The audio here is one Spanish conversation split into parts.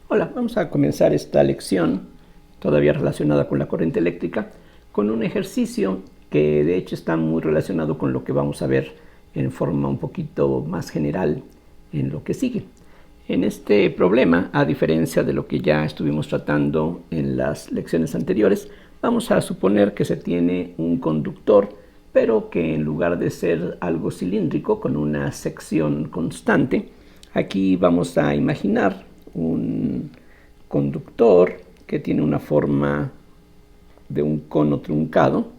Hola, vamos a comenzar esta lección, todavía relacionada con la corriente eléctrica, con un ejercicio que de hecho está muy relacionado con lo que vamos a ver en forma un poquito más general en lo que sigue. En este problema, a diferencia de lo que ya estuvimos tratando en las lecciones anteriores, vamos a suponer que se tiene un conductor, pero que en lugar de ser algo cilíndrico con una sección constante, aquí vamos a imaginar un conductor que tiene una forma de un cono truncado.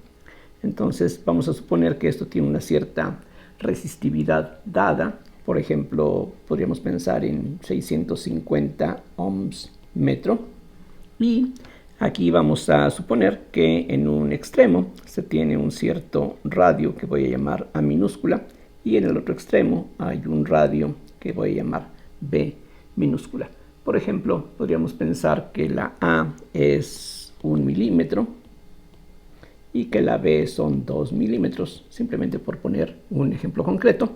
Entonces vamos a suponer que esto tiene una cierta resistividad dada. Por ejemplo, podríamos pensar en 650 ohms metro. Y aquí vamos a suponer que en un extremo se tiene un cierto radio que voy a llamar A minúscula, y en el otro extremo hay un radio que voy a llamar B minúscula. Por ejemplo, podríamos pensar que la A es 1 milímetro y que la B son 2 milímetros, simplemente por poner un ejemplo concreto.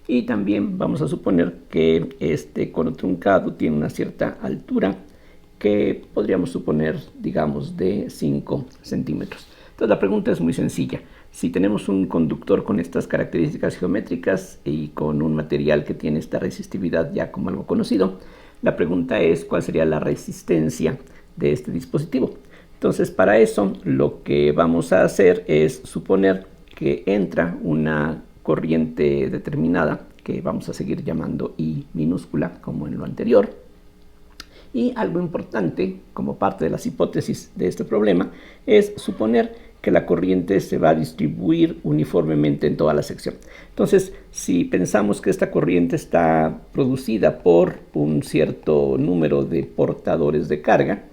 Y también vamos a suponer que este cono truncado tiene una cierta altura que podríamos suponer, digamos, de 5 centímetros. Entonces la pregunta es muy sencilla. Si tenemos un conductor con estas características geométricas y con un material que tiene esta resistividad ya como algo conocido, la pregunta es cuál sería la resistencia de este dispositivo. Entonces, para eso lo que vamos a hacer es suponer que entra una corriente determinada que vamos a seguir llamando I minúscula como en lo anterior. Y algo importante como parte de las hipótesis de este problema es suponer que la corriente se va a distribuir uniformemente en toda la sección. Entonces, si pensamos que esta corriente está producida por un cierto número de portadores de carga,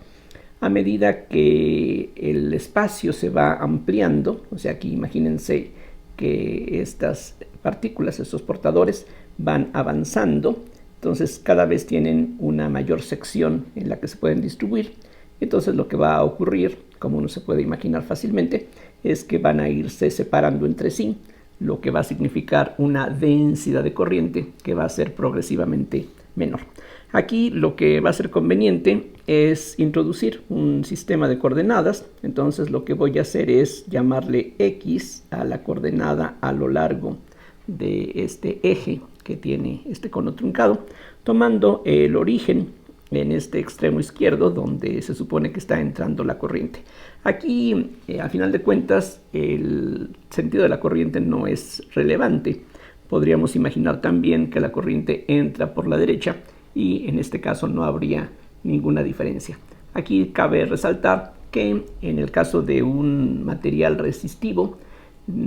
a medida que el espacio se va ampliando, o sea, aquí imagínense que estas partículas, estos portadores, van avanzando, entonces cada vez tienen una mayor sección en la que se pueden distribuir. Entonces lo que va a ocurrir, como uno se puede imaginar fácilmente, es que van a irse separando entre sí, lo que va a significar una densidad de corriente que va a ser progresivamente menor. Aquí lo que va a ser conveniente es introducir un sistema de coordenadas. Entonces lo que voy a hacer es llamarle X a la coordenada a lo largo de este eje que tiene este cono truncado, tomando el origen en este extremo izquierdo donde se supone que está entrando la corriente. Aquí, a final de cuentas, el sentido de la corriente no es relevante. Podríamos imaginar también que la corriente entra por la derecha y en este caso no habría ninguna diferencia. Aquí cabe resaltar que en el caso de un material resistivo,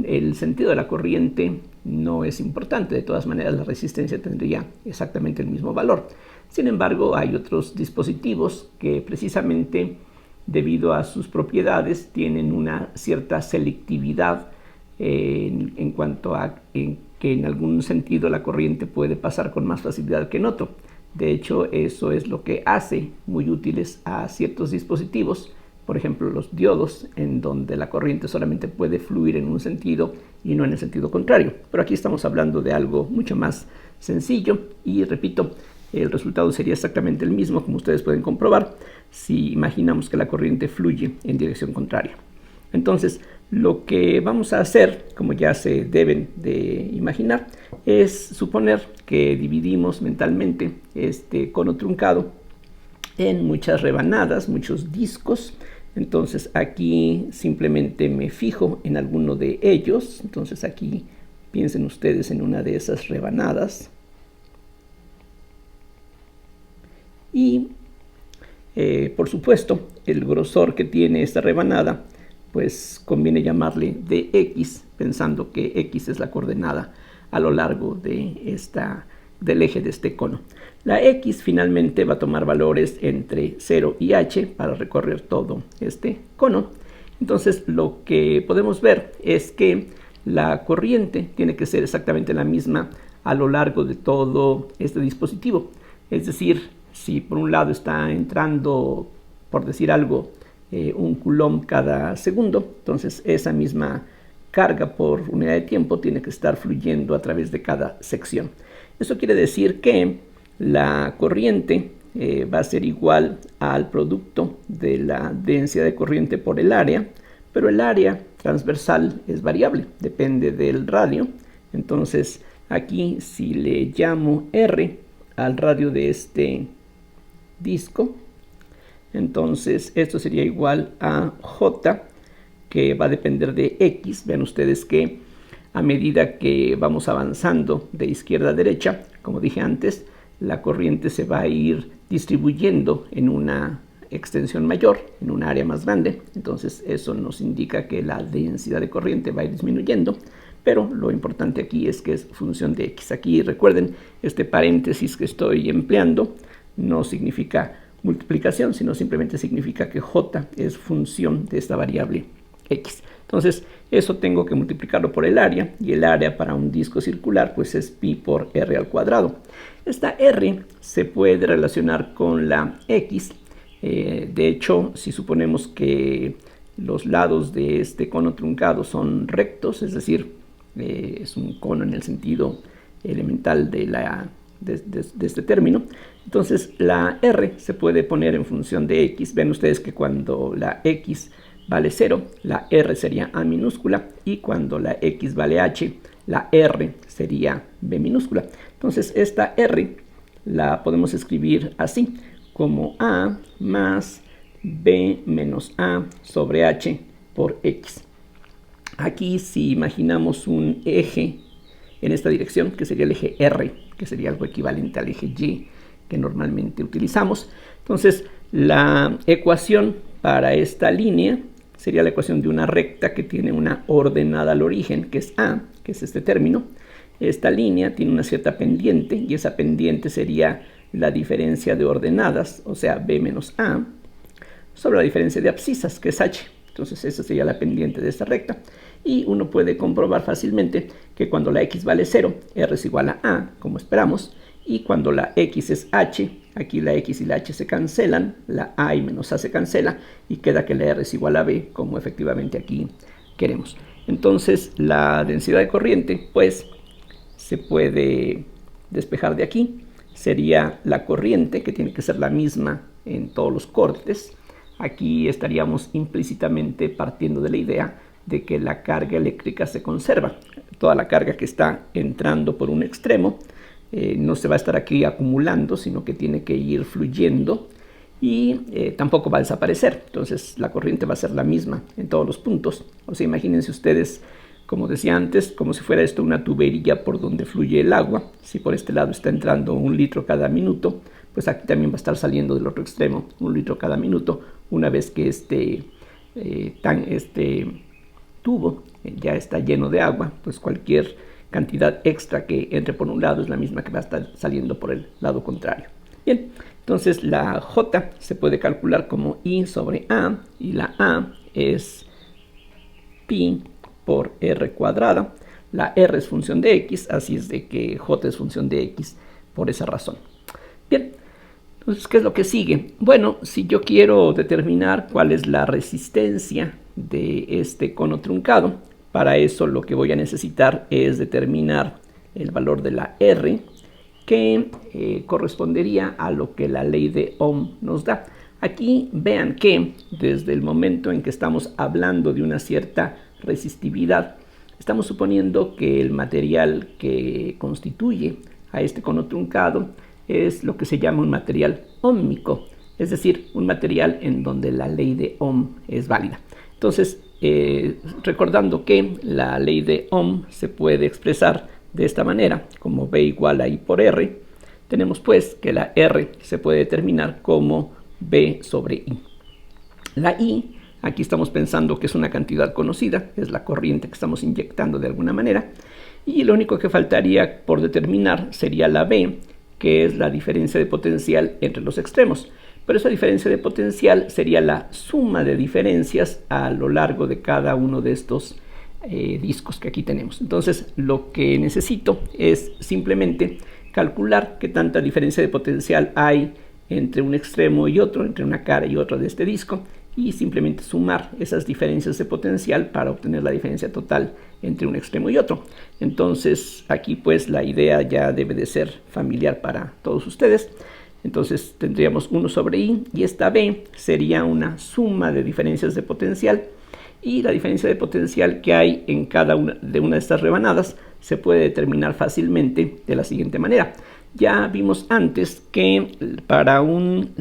el sentido de la corriente no es importante. De todas maneras, la resistencia tendría exactamente el mismo valor. Sin embargo, hay otros dispositivos que precisamente debido a sus propiedades tienen una cierta selectividad en cuanto a que en algún sentido la corriente puede pasar con más facilidad que en otro. De hecho, eso es lo que hace muy útiles a ciertos dispositivos, por ejemplo los diodos, en donde la corriente solamente puede fluir en un sentido y no en el sentido contrario. Pero aquí estamos hablando de algo mucho más sencillo y, repito, el resultado sería exactamente el mismo, como ustedes pueden comprobar, si imaginamos que la corriente fluye en dirección contraria. Entonces, lo que vamos a hacer, como ya se deben de imaginar, es suponer que dividimos mentalmente este cono truncado en muchas rebanadas, muchos discos. Entonces aquí simplemente me fijo en alguno de ellos. Entonces aquí piensen ustedes en una de esas rebanadas. Y por supuesto, el grosor que tiene esta rebanada, pues conviene llamarle dx, pensando que x es la coordenada a lo largo del eje de este cono. La x finalmente va a tomar valores entre 0 y h para recorrer todo este cono. Entonces lo que podemos ver es que la corriente tiene que ser exactamente la misma a lo largo de todo este dispositivo. Es decir, si por un lado está entrando, por decir algo, un coulomb cada segundo, entonces esa misma carga por unidad de tiempo tiene que estar fluyendo a través de cada sección. Eso quiere decir que la corriente va a ser igual al producto de la densidad de corriente por el área, pero el área transversal es variable, depende del radio. Entonces aquí si le llamo R al radio de este disco, entonces esto sería igual a J, que va a depender de X. Vean ustedes que a medida que vamos avanzando de izquierda a derecha, como dije antes, la corriente se va a ir distribuyendo en una extensión mayor, en un área más grande. Entonces eso nos indica que la densidad de corriente va a ir disminuyendo, pero lo importante aquí es que es función de X. Aquí recuerden, este paréntesis que estoy empleando no significa multiplicación, sino simplemente significa que J es función de esta variable X. Entonces eso tengo que multiplicarlo por el área, y el área para un disco circular pues es pi por r al cuadrado. Esta r se puede relacionar con la X. De hecho, si suponemos que los lados de este cono truncado son rectos, es decir, es un cono en el sentido elemental de este término, entonces la r se puede poner en función de X. Ven ustedes que cuando la X vale 0, la R sería A minúscula, y cuando la X vale H, la R sería B minúscula. Entonces esta R la podemos escribir así, como A más B menos A sobre H por X. Aquí si imaginamos un eje en esta dirección, que sería el eje R, que sería algo equivalente al eje Y que normalmente utilizamos, entonces la ecuación para esta línea sería la ecuación de una recta que tiene una ordenada al origen, que es A, que es este término. Esta línea tiene una cierta pendiente, y esa pendiente sería la diferencia de ordenadas, o sea, B menos A, sobre la diferencia de abscisas, que es H. Entonces esa sería la pendiente de esta recta. Y uno puede comprobar fácilmente que cuando la X vale 0, R es igual a, como esperamos. Y cuando la X es H, aquí la X y la H se cancelan, la A y menos A se cancela, y queda que la R es igual a B, como efectivamente aquí queremos. Entonces la densidad de corriente pues se puede despejar de aquí. Sería la corriente, que tiene que ser la misma en todos los cortes. Aquí estaríamos implícitamente partiendo de la idea de que la carga eléctrica se conserva. Toda la carga que está entrando por un extremo no se va a estar aquí acumulando, sino que tiene que ir fluyendo, y tampoco va a desaparecer. Entonces la corriente va a ser la misma en todos los puntos. O sea, imagínense ustedes, como decía antes, como si fuera esto una tubería por donde fluye el agua. Si por este lado está entrando 1 litro cada minuto, pues aquí también va a estar saliendo del otro extremo 1 litro cada minuto, una vez que este tubo ya está lleno de agua. Pues cualquier cantidad extra que entre por un lado es la misma que va a estar saliendo por el lado contrario. Bien, entonces la J se puede calcular como I sobre A, y la A es pi por R cuadrada. La R es función de X, así es de que J es función de X por esa razón. Bien, entonces, ¿qué es lo que sigue? Bueno, si yo quiero determinar cuál es la resistencia de este cono truncado, para eso lo que voy a necesitar es determinar el valor de la R, que correspondería a lo que la ley de Ohm nos da. Aquí vean que desde el momento en que estamos hablando de una cierta resistividad, estamos suponiendo que el material que constituye a este cono truncado es lo que se llama un material óhmico, es decir, un material en donde la ley de Ohm es válida. Entonces, recordando que la ley de Ohm se puede expresar de esta manera, como B igual a I por R, tenemos pues que la R se puede determinar como B sobre I. La I, aquí estamos pensando que es una cantidad conocida, es la corriente que estamos inyectando de alguna manera, y lo único que faltaría por determinar sería la B, que es la diferencia de potencial entre los extremos. Pero esa diferencia de potencial sería la suma de diferencias a lo largo de cada uno de estos discos que aquí tenemos. Entonces lo que necesito es simplemente calcular qué tanta diferencia de potencial hay entre un extremo y otro, entre una cara y otra de este disco, y simplemente sumar esas diferencias de potencial para obtener la diferencia total entre un extremo y otro. Entonces aquí pues la idea ya debe de ser familiar para todos ustedes. Entonces tendríamos 1 sobre i, y esta b sería una suma de diferencias de potencial, y la diferencia de potencial que hay en cada una de estas rebanadas se puede determinar fácilmente de la siguiente manera. Ya vimos antes que para un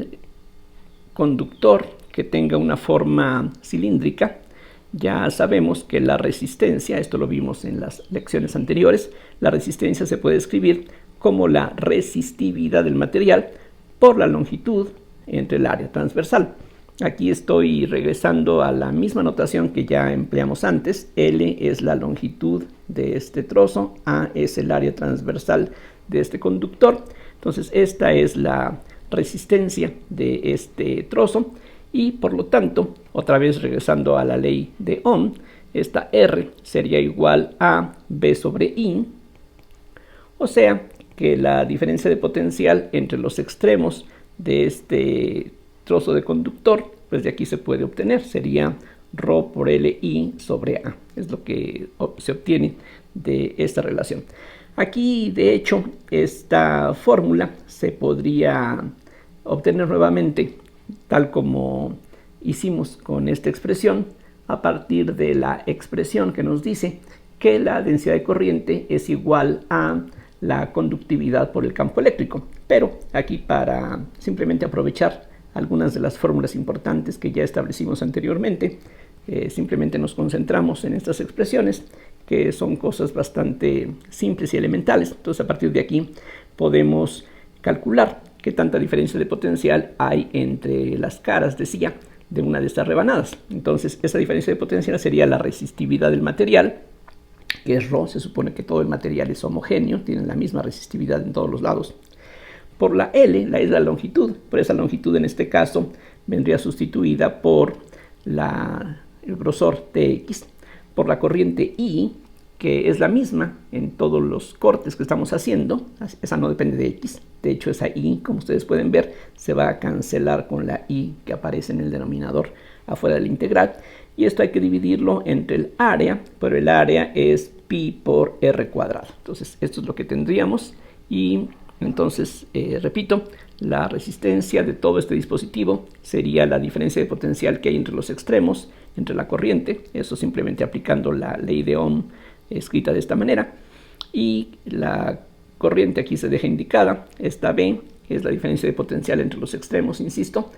conductor que tenga una forma cilíndrica, ya sabemos que la resistencia, esto lo vimos en las lecciones anteriores, la resistencia se puede escribir como la resistividad del material por la longitud entre el área transversal. Aquí estoy regresando a la misma notación que ya empleamos antes. L es la longitud de este trozo, A es el área transversal de este conductor. Entonces esta es la resistencia de este trozo, y por lo tanto, otra vez regresando a la ley de Ohm, esta R sería igual a B sobre I, o sea que la diferencia de potencial entre los extremos de este trozo de conductor, pues de aquí se puede obtener, sería ρ por Li sobre A. Es lo que se obtiene de esta relación. Aquí, de hecho, esta fórmula se podría obtener nuevamente, tal como hicimos con esta expresión, a partir de la expresión que nos dice que la densidad de corriente es igual a la conductividad por el campo eléctrico. Pero aquí, para simplemente aprovechar algunas de las fórmulas importantes que ya establecimos anteriormente, simplemente nos concentramos en estas expresiones, que son cosas bastante simples y elementales. Entonces, a partir de aquí podemos calcular qué tanta diferencia de potencial hay entre las caras, decía, de una de estas rebanadas. Entonces, esa diferencia de potencial sería la resistividad del material, que es ρ. Se supone que todo el material es homogéneo, tiene la misma resistividad en todos los lados. Por la L, la es la longitud. Por esa longitud, en este caso, vendría sustituida por el grosor Tx, por la corriente I, que es la misma en todos los cortes que estamos haciendo. Esa no depende de X. De hecho, esa I, como ustedes pueden ver, se va a cancelar con la I que aparece en el denominador afuera del integral. Y esto hay que dividirlo entre el área, pero el área es pi por r cuadrado. Entonces, esto es lo que tendríamos. Y entonces, repito, la resistencia de todo este dispositivo sería la diferencia de potencial que hay entre los extremos, entre la corriente. Eso simplemente aplicando la ley de Ohm escrita de esta manera. Y la corriente aquí se deja indicada. Esta B es la diferencia de potencial entre los extremos, insisto,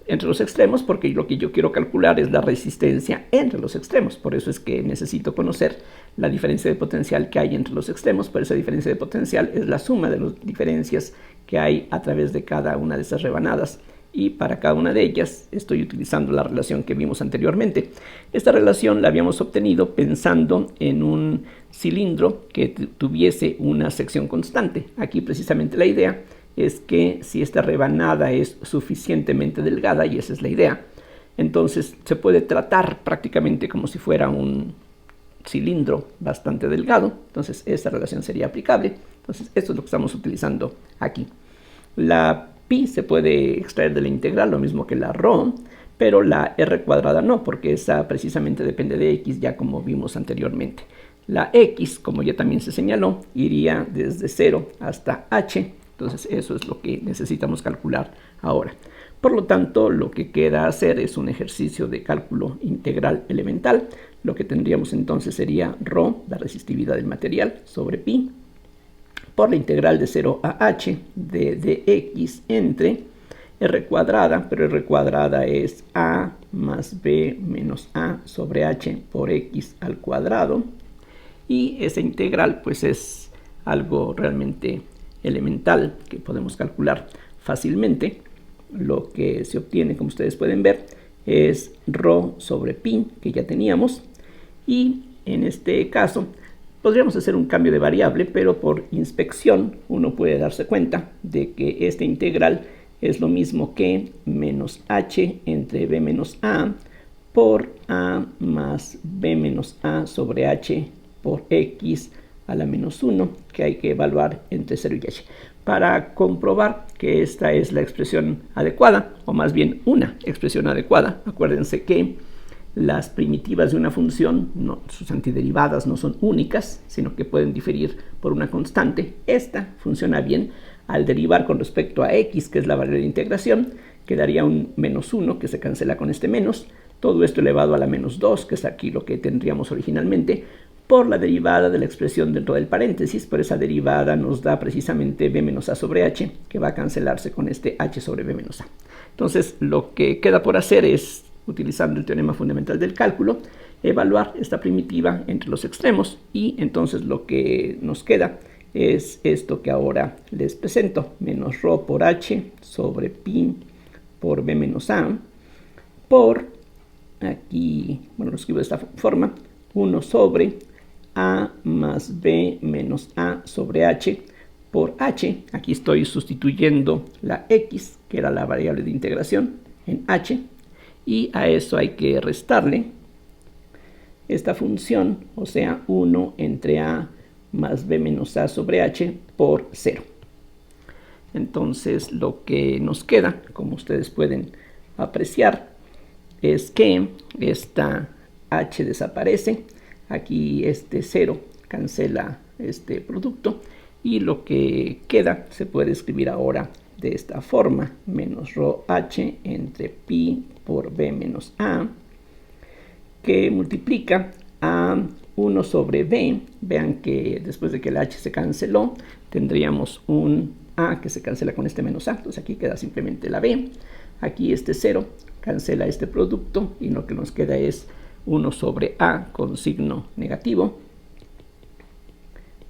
entre los extremos, porque lo que yo quiero calcular es la resistencia entre los extremos. Por eso es que necesito conocer la diferencia de potencial que hay entre los extremos. Por esa diferencia de potencial es la suma de las diferencias que hay a través de cada una de esas rebanadas. Y para cada una de ellas estoy utilizando la relación que vimos anteriormente. Esta relación la habíamos obtenido pensando en un cilindro que tuviese una sección constante. Aquí precisamente la idea es que si esta rebanada es suficientemente delgada, y esa es la idea, entonces se puede tratar prácticamente como si fuera un cilindro bastante delgado. Entonces esta relación sería aplicable. Entonces esto es lo que estamos utilizando aquí. La pi se puede extraer de la integral, lo mismo que la ρ, pero la r cuadrada no, porque esa precisamente depende de x, ya como vimos anteriormente. La x, como ya también se señaló, iría desde 0 hasta h. Entonces eso es lo que necesitamos calcular ahora. Por lo tanto, lo que queda hacer es un ejercicio de cálculo integral elemental. Lo que tendríamos entonces sería ρ, la resistividad del material, sobre pi, por la integral de 0 a h de dx entre r cuadrada, pero r cuadrada es a más b menos a sobre h por x al cuadrado. Y esa integral pues es algo realmente elemental que podemos calcular fácilmente. Lo que se obtiene, como ustedes pueden ver, es ρ sobre pi, que ya teníamos, y en este caso podríamos hacer un cambio de variable, pero por inspección uno puede darse cuenta de que esta integral es lo mismo que menos h entre b menos a por a más b menos a sobre h por x a la menos 1, que hay que evaluar entre 0 y h. Para comprobar que esta es la expresión adecuada, o más bien una expresión adecuada, acuérdense que las primitivas de una función, sus antiderivadas no son únicas, sino que pueden diferir por una constante. Esta funciona bien al derivar con respecto a x, que es la variable de integración. Quedaría un menos 1 que se cancela con este menos. Todo esto elevado a la menos 2, que es aquí lo que tendríamos originalmente, por la derivada de la expresión dentro del paréntesis. Por esa derivada nos da precisamente b menos a sobre h, que va a cancelarse con este h sobre b menos a. Entonces, lo que queda por hacer es, utilizando el teorema fundamental del cálculo, evaluar esta primitiva entre los extremos, y entonces lo que nos queda es esto que ahora les presento, menos ρ por h sobre pi por b menos a, por, aquí, bueno, lo escribo de esta forma, 1 sobre a más b menos a sobre h por h. Aquí estoy sustituyendo la x, que era la variable de integración, en h, y a eso hay que restarle esta función, o sea, 1 entre a más b menos a sobre h por 0. Entonces, lo que nos queda, como ustedes pueden apreciar, es que esta h desaparece. Aquí este 0 cancela este producto, y lo que queda se puede escribir ahora de esta forma, menos ρh entre pi por b menos a, que multiplica a 1 sobre b. Vean que después de que el h se canceló, tendríamos un a que se cancela con este menos a, entonces aquí queda simplemente la b. Aquí este 0 cancela este producto, y lo que nos queda es 1 sobre a con signo negativo.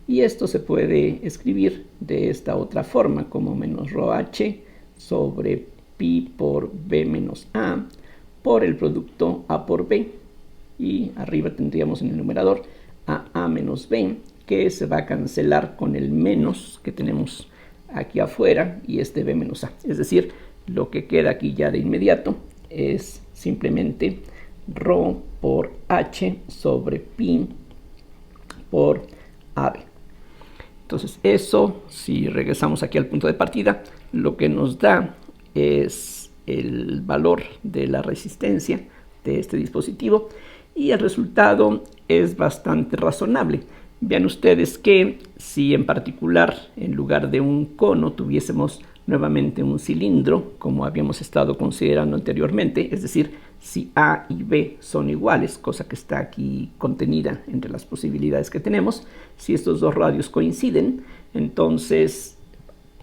Y esto se puede escribir de esta otra forma, como menos ρh sobre pi por b menos a por el producto a por b. Y arriba tendríamos en el numerador a menos b, que se va a cancelar con el menos que tenemos aquí afuera, y este b menos a. Es decir, lo que queda aquí ya de inmediato es simplemente ρ por h sobre pi por ab. Entonces eso, si regresamos aquí al punto de partida, lo que nos da es el valor de la resistencia de este dispositivo, y el resultado es bastante razonable. Vean ustedes que si en particular en lugar de un cono tuviésemos nuevamente un cilindro, como habíamos estado considerando anteriormente, es decir, si A y B son iguales, cosa que está aquí contenida entre las posibilidades que tenemos, si estos dos radios coinciden, entonces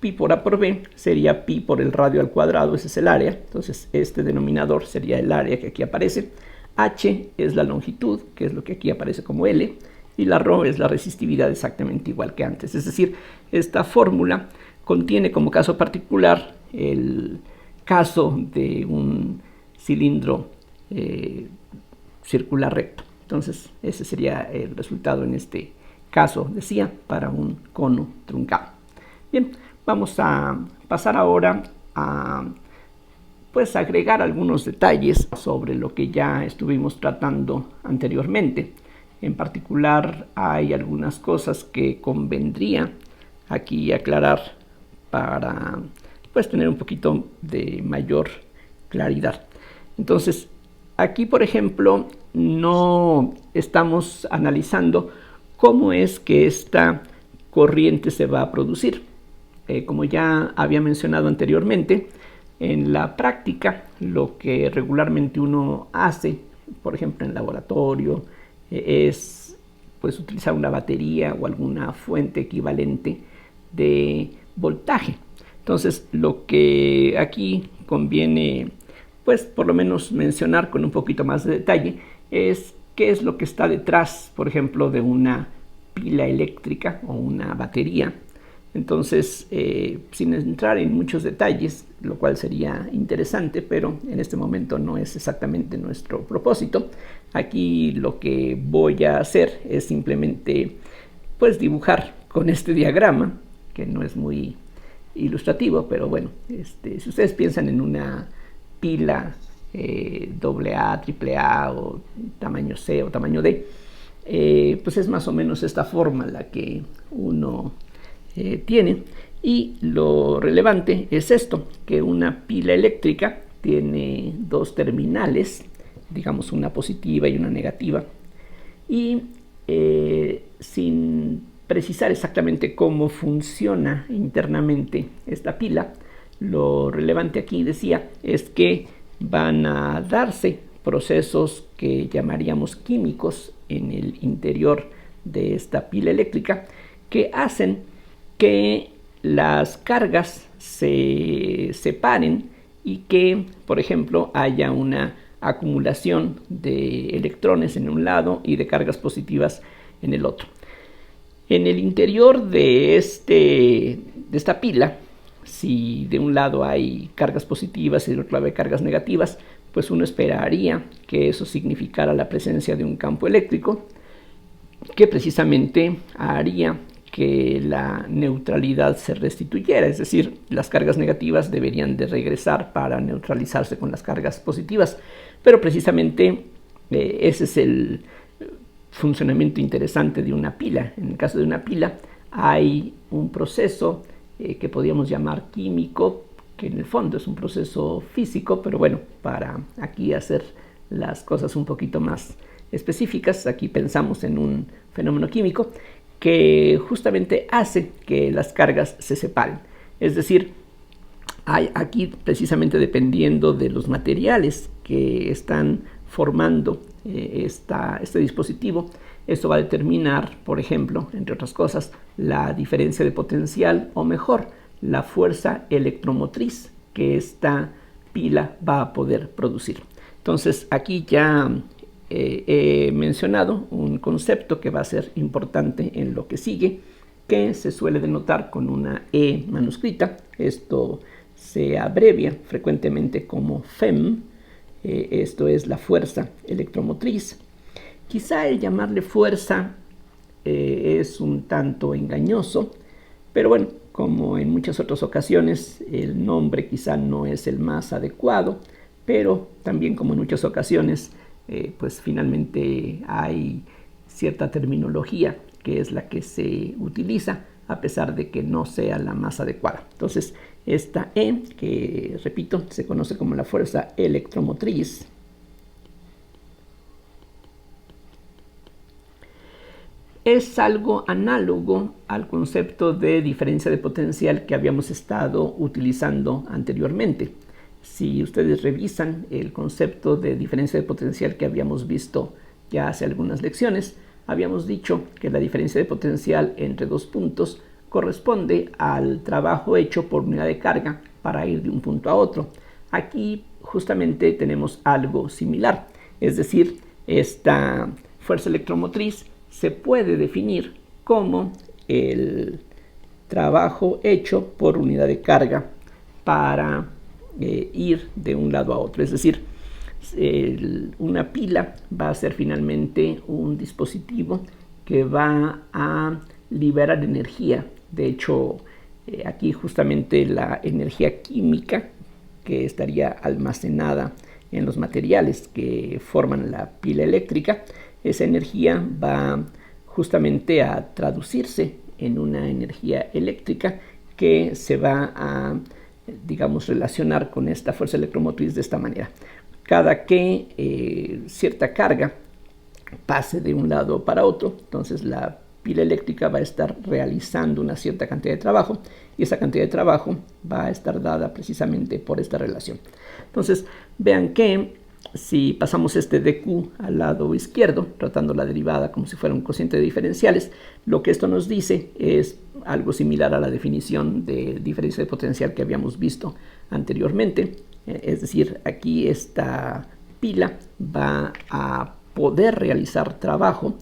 pi por A por B sería pi por el radio al cuadrado, ese es el área. Entonces este denominador sería el área que aquí aparece. H es la longitud, que es lo que aquí aparece como L, y la ρ es la resistividad, exactamente igual que antes. Es decir, esta fórmula contiene como caso particular el caso de un cilindro circular recto. Entonces ese sería el resultado en este caso, decía, para un cono truncado. Bien, vamos a pasar ahora a agregar algunos detalles sobre lo que ya estuvimos tratando anteriormente. En particular, hay algunas cosas que convendría aquí aclarar para tener un poquito de mayor claridad. Entonces, aquí, por ejemplo, no estamos analizando cómo es que esta corriente se va a producir. Como ya había mencionado anteriormente, en la práctica, lo que regularmente uno hace, por ejemplo en laboratorio, es utilizar una batería o alguna fuente equivalente de voltaje. Entonces, lo que aquí conviene, por lo menos mencionar con un poquito más de detalle, es qué es lo que está detrás, por ejemplo, de una pila eléctrica o una batería. Entonces, sin entrar en muchos detalles, lo cual sería interesante, pero en este momento no es exactamente nuestro propósito. Aquí lo que voy a hacer es simplemente dibujar con este diagrama, que no es muy ilustrativo, pero bueno, si ustedes piensan en una pila AA, AAA o tamaño C o tamaño D, es más o menos esta forma la que uno tiene. Y lo relevante es esto, que una pila eléctrica tiene dos terminales digamos, una positiva y una negativa. Y sin precisar exactamente cómo funciona internamente esta pila, lo relevante aquí, decía, es que van a darse procesos que llamaríamos químicos en el interior de esta pila eléctrica que hacen que las cargas se separen y que, por ejemplo, haya una acumulación de electrones en un lado y de cargas positivas en el otro. En el interior de esta pila, si de un lado hay cargas positivas y del otro lado hay cargas negativas, pues uno esperaría que eso significara la presencia de un campo eléctrico que precisamente haría que la neutralidad se restituyera, es decir, las cargas negativas deberían de regresar para neutralizarse con las cargas positivas, pero precisamente ese es el funcionamiento interesante de una pila. En el caso de una pila hay un proceso que podríamos llamar químico, que en el fondo es un proceso físico, pero bueno, para aquí hacer las cosas un poquito más específicas, aquí pensamos en un fenómeno químico que justamente hace que las cargas se separen. Es decir, hay aquí precisamente dependiendo de los materiales que están formando este dispositivo, esto va a determinar, por ejemplo, entre otras cosas, la diferencia de potencial o mejor, la fuerza electromotriz que esta pila va a poder producir. Entonces aquí ya he mencionado un concepto que va a ser importante en lo que sigue, que se suele denotar con una E manuscrita. Esto se abrevia frecuentemente como FEM. Esto es la fuerza electromotriz. Quizá el llamarle fuerza es un tanto engañoso, pero bueno, como en muchas otras ocasiones, el nombre quizá no es el más adecuado, pero también como en muchas ocasiones, pues finalmente hay cierta terminología que es la que se utiliza a pesar de que no sea la más adecuada. Entonces, esta E, que repito, se conoce como la fuerza electromotriz, es algo análogo al concepto de diferencia de potencial que habíamos estado utilizando anteriormente. Si ustedes revisan el concepto de diferencia de potencial que habíamos visto ya hace algunas lecciones, habíamos dicho que la diferencia de potencial entre dos puntos corresponde al trabajo hecho por unidad de carga para ir de un punto a otro. Aquí justamente tenemos algo similar, es decir, esta fuerza electromotriz se puede definir como el trabajo hecho por unidad de carga para ir de un lado a otro. Es decir, una pila va a ser finalmente un dispositivo que va a liberar energía. De hecho, aquí justamente la energía química que estaría almacenada en los materiales que forman la pila eléctrica, esa energía va justamente a traducirse en una energía eléctrica que se va a, digamos, relacionar con esta fuerza electromotriz de esta manera. Cada que cierta carga pase de un lado para otro, entonces la pila eléctrica va a estar realizando una cierta cantidad de trabajo y esa cantidad de trabajo va a estar dada precisamente por esta relación. Entonces, vean que si pasamos este dq al lado izquierdo, tratando la derivada como si fuera un cociente de diferenciales, lo que esto nos dice es algo similar a la definición de diferencia de potencial que habíamos visto anteriormente. Es decir, aquí esta pila va a poder realizar trabajo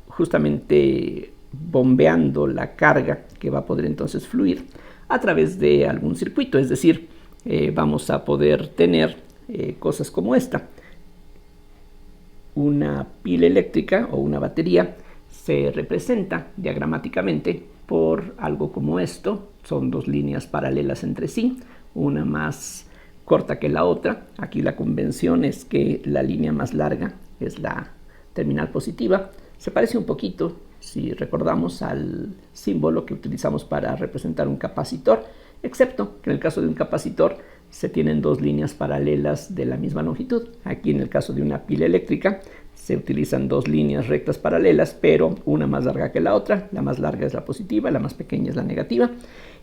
justamente bombeando la carga que va a poder entonces fluir a través de algún circuito. Es decir, vamos a poder tener cosas como esta. Una pila eléctrica o una batería se representa diagramáticamente por algo como esto. Son dos líneas paralelas entre sí, una más corta que la otra. Aquí la convención es que la línea más larga es la terminal positiva. Se parece un poquito, si recordamos, al símbolo que utilizamos para representar un capacitor, excepto que en el caso de un capacitor se tienen dos líneas paralelas de la misma longitud. Aquí en el caso de una pila eléctrica se utilizan dos líneas rectas paralelas, pero una más larga que la otra. La más larga es la positiva, la más pequeña es la negativa.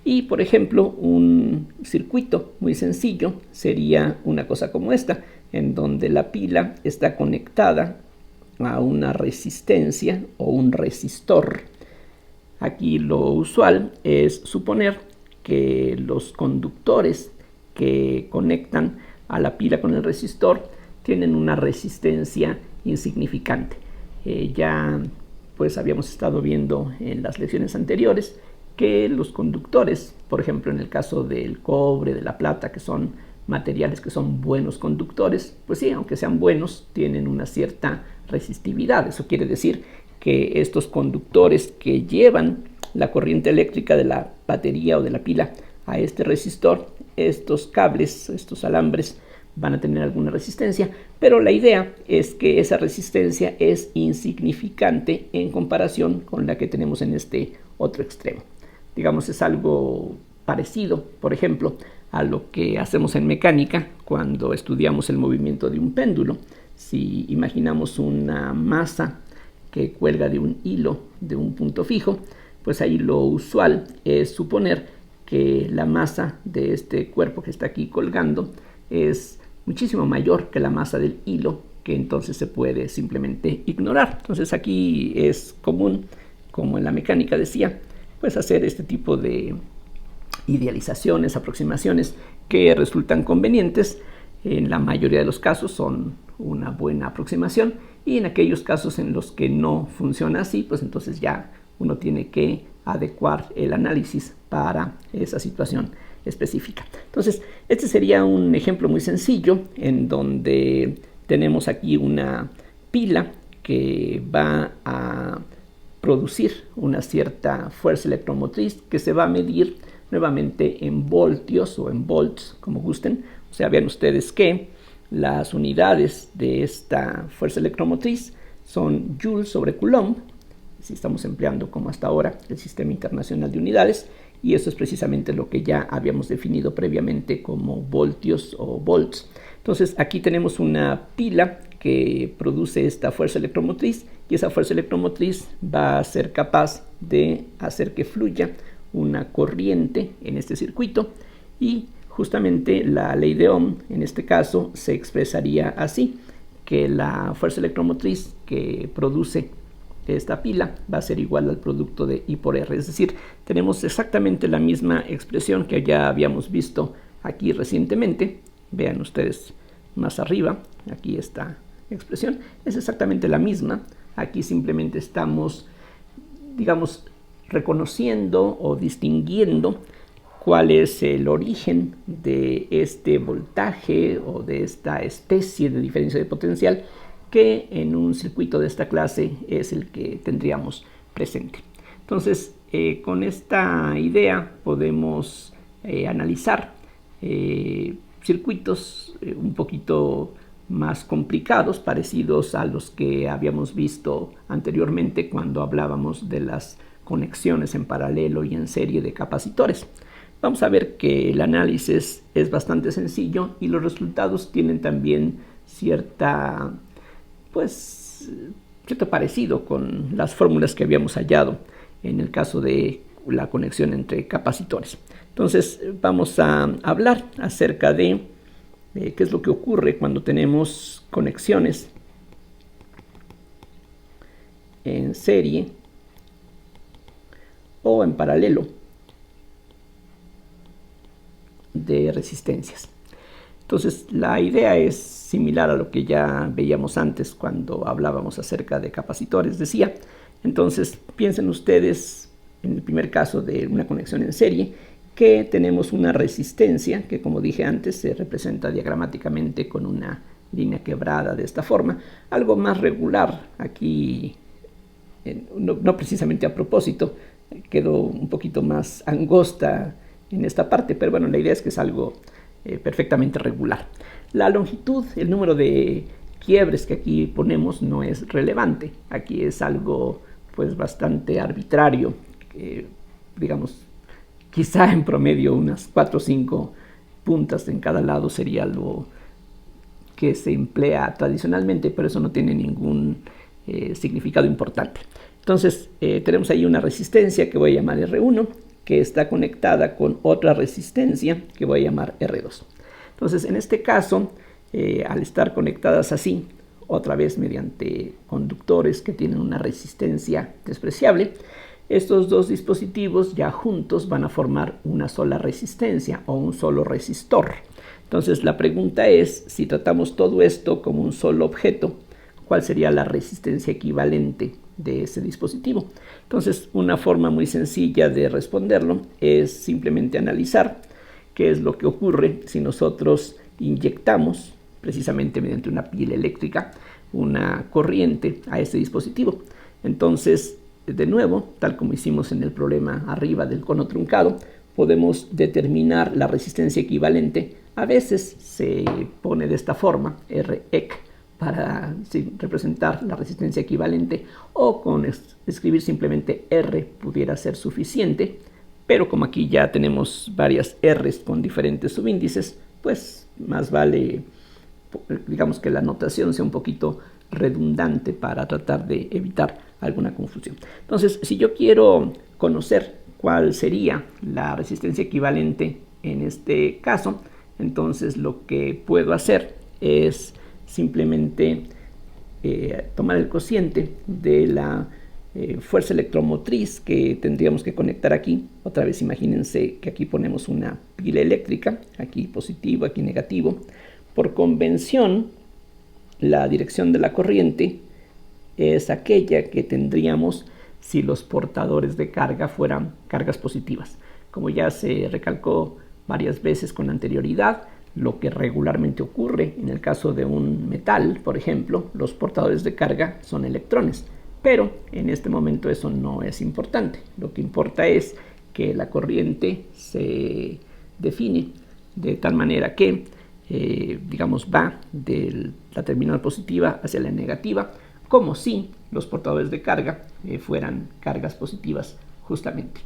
Y por ejemplo, un circuito muy sencillo sería una cosa como esta, en donde la pila está conectada a una resistencia o un resistor. Aquí lo usual es suponer que los conductores que conectan a la pila con el resistor tienen una resistencia insignificante. Ya pues habíamos estado viendo en las lecciones anteriores que los conductores, por ejemplo en el caso del cobre, de la plata, que son materiales que son buenos conductores, pues sí, aunque sean buenos, tienen una cierta resistividad. Eso quiere decir que estos conductores que llevan la corriente eléctrica de la batería o de la pila a este resistor, estos cables, estos alambres van a tener alguna resistencia, pero la idea es que esa resistencia es insignificante en comparación con la que tenemos en este otro extremo. Digamos, es algo parecido, por ejemplo, a lo que hacemos en mecánica cuando estudiamos el movimiento de un péndulo. Si imaginamos una masa que cuelga de un hilo de un punto fijo, pues ahí lo usual es suponer que la masa de este cuerpo que está aquí colgando es muchísimo mayor que la masa del hilo, que entonces se puede simplemente ignorar. Entonces aquí es común, como en la mecánica decía, pues hacer este tipo de idealizaciones, aproximaciones que resultan convenientes. En la mayoría de los casos son una buena aproximación, y en aquellos casos en los que no funciona así, pues entonces ya uno tiene que adecuar el análisis para esa situación específica. Entonces, este sería un ejemplo muy sencillo en donde tenemos aquí una pila que va a producir una cierta fuerza electromotriz que se va a medir nuevamente en voltios o en volts, como gusten. O sea, vean ustedes que las unidades de esta fuerza electromotriz son joules sobre coulomb, si estamos empleando como hasta ahora el Sistema Internacional de Unidades, y eso es precisamente lo que ya habíamos definido previamente como voltios o volts. Entonces aquí tenemos una pila que produce esta fuerza electromotriz, y esa fuerza electromotriz va a ser capaz de hacer que fluya una corriente en este circuito, y justamente la ley de Ohm en este caso se expresaría así, que la fuerza electromotriz que produce esta pila va a ser igual al producto de I por R. Es decir, tenemos exactamente la misma expresión que ya habíamos visto aquí recientemente. Vean ustedes más arriba, aquí esta expresión es exactamente la misma. Aquí simplemente estamos, digamos, reconociendo o distinguiendo cuál es el origen de este voltaje o de esta especie de diferencia de potencial que en un circuito de esta clase es el que tendríamos presente. Entonces, con esta idea podemos analizar circuitos un poquito más complicados, parecidos a los que habíamos visto anteriormente cuando hablábamos de las conexiones en paralelo y en serie de capacitores. Vamos a ver que el análisis es bastante sencillo y los resultados tienen también cierto parecido con las fórmulas que habíamos hallado en el caso de la conexión entre capacitores. Entonces vamos a hablar acerca de qué es lo que ocurre cuando tenemos conexiones en serie o en paralelo de resistencias. Entonces la idea es similar a lo que ya veíamos antes cuando hablábamos acerca de capacitores, decía. Entonces piensen ustedes en el primer caso de una conexión en serie, que tenemos una resistencia que, como dije antes, se representa diagramáticamente con una línea quebrada de esta forma, algo más regular. Aquí no precisamente a propósito, quedó un poquito más angosta en esta parte, pero bueno, la idea es que es algo perfectamente regular. La longitud, el número de quiebres que aquí ponemos no es relevante. Aquí es algo pues bastante arbitrario, digamos, quizá en promedio unas 4 o 5 puntas en cada lado sería lo que se emplea tradicionalmente, pero eso no tiene ningún significado importante. Entonces tenemos ahí una resistencia que voy a llamar R1, que está conectada con otra resistencia que voy a llamar R2. Entonces en este caso, al estar conectadas así, otra vez mediante conductores que tienen una resistencia despreciable, estos dos dispositivos ya juntos van a formar una sola resistencia o un solo resistor. Entonces la pregunta es, si tratamos todo esto como un solo objeto, ¿cuál sería la resistencia equivalente de ese dispositivo? Entonces una forma muy sencilla de responderlo es simplemente analizar qué es lo que ocurre si nosotros inyectamos, precisamente mediante una pila eléctrica, una corriente a este dispositivo. Entonces, de nuevo, tal como hicimos en el problema arriba del cono truncado, podemos determinar la resistencia equivalente. A veces se pone de esta forma, Rec, para representar la resistencia equivalente, o con escribir simplemente R pudiera ser suficiente, pero como aquí ya tenemos varias R's con diferentes subíndices, pues más vale, digamos, que la notación sea un poquito redundante para tratar de evitar alguna confusión. Entonces, si yo quiero conocer cuál sería la resistencia equivalente en este caso, entonces lo que puedo hacer es simplemente tomar el cociente de la fuerza electromotriz que tendríamos que conectar aquí. Otra vez imagínense que aquí ponemos una pila eléctrica, aquí positivo, aquí negativo. Por convención, la dirección de la corriente es aquella que tendríamos si los portadores de carga fueran cargas positivas. Como ya se recalcó varias veces con anterioridad, lo que regularmente ocurre en el caso de un metal, por ejemplo, los portadores de carga son electrones. Pero en este momento eso no es importante. Lo que importa es que la corriente se define de tal manera que, digamos, va de la terminal positiva hacia la negativa, como si los portadores de carga fueran cargas positivas justamente.